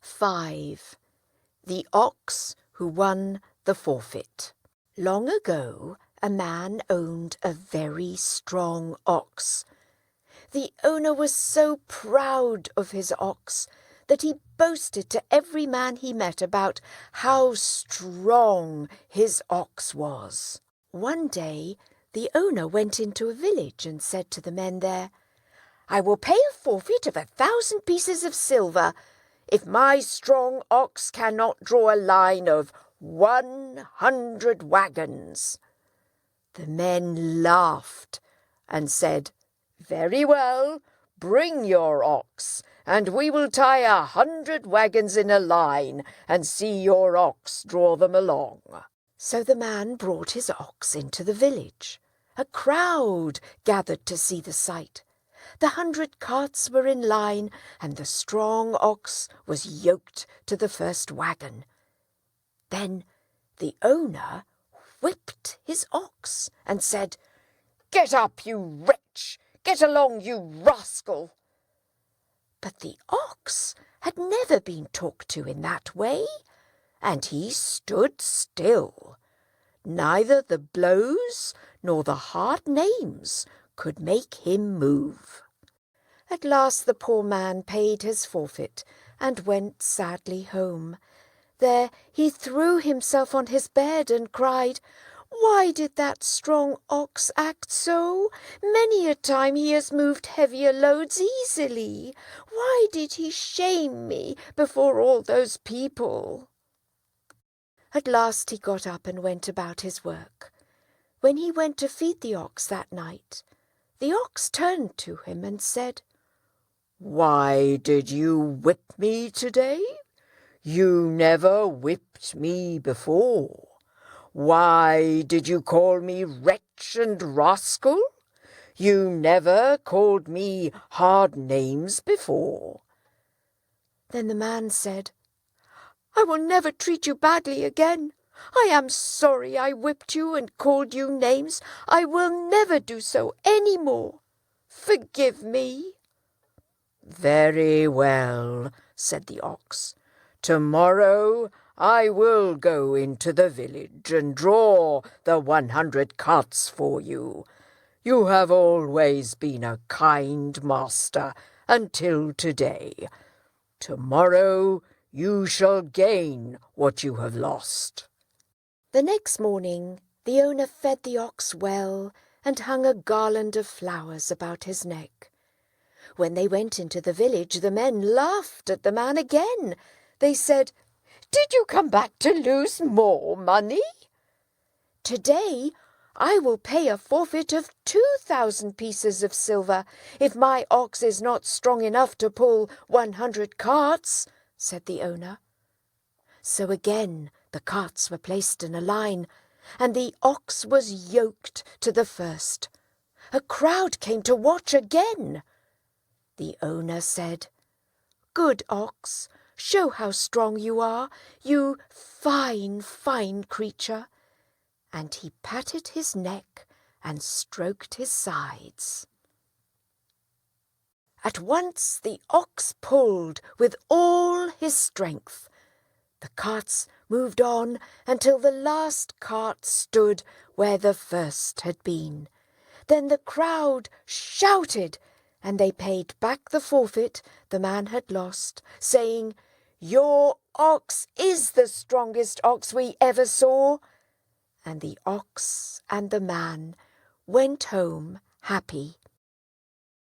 5. The Ox Who Won the Forfeit. Long ago, a man owned a very strong ox. The owner was so proud of his ox that he boasted to every man he met about how strong his ox was. One day, the owner went into a village and said to the men there, "I will pay a forfeit of 1,000 pieces of silver if my strong ox cannot draw a line of 100 wagons." The men laughed and said, "Very well, bring your ox, and we will tie 100 wagons in a line and see your ox draw them along." So the man brought his ox into the village. A crowd gathered to see the sight. The 100 carts were in line, and the strong ox was yoked to the first wagon. Then the owner whipped his ox and said, "Get up, you wretch! Get along, you rascal!" But the ox had never been talked to in that way, and he stood still. Neither the blows nor the hard names could make him move. At last the poor man paid his forfeit and went sadly home. There he threw himself on his bed and cried, "Why did that strong ox act so? Many a time he has moved heavier loads easily. Why did he shame me before all those people?" At last he got up and went about his work. When he went to feed the ox that night, the ox turned to him and said, "Why did you whip me today? You never whipped me before. Why did you call me wretch and rascal? You never called me hard names before." Then the man said, "I will never treat you badly again. I am sorry I whipped you and called you names. I will never do so any more. Forgive me." "Very well," said the ox. "Tomorrow I will go into the village and draw the 100 carts for you. You have always been a kind master until today. Tomorrow you shall gain what you have lost." The next morning the owner fed the ox well and hung a garland of flowers about his neck. When they went into the village, the men laughed at the man again. They said, "Did you come back to lose more money?" "Today I will pay a forfeit of 2,000 pieces of silver if my ox is not strong enough to pull 100 carts," said the owner. So again the carts were placed in a line, and the ox was yoked to the first. A crowd came to watch again. The owner said, "Good ox, show how strong you are, you fine, fine creature." And he patted his neck and stroked his sides. At once the ox pulled with all his strength. The carts moved on until the last cart stood where the first had been. Then the crowd shouted, and they paid back the forfeit the man had lost, saying, "Your ox is the strongest ox we ever saw." And the ox and the man went home happy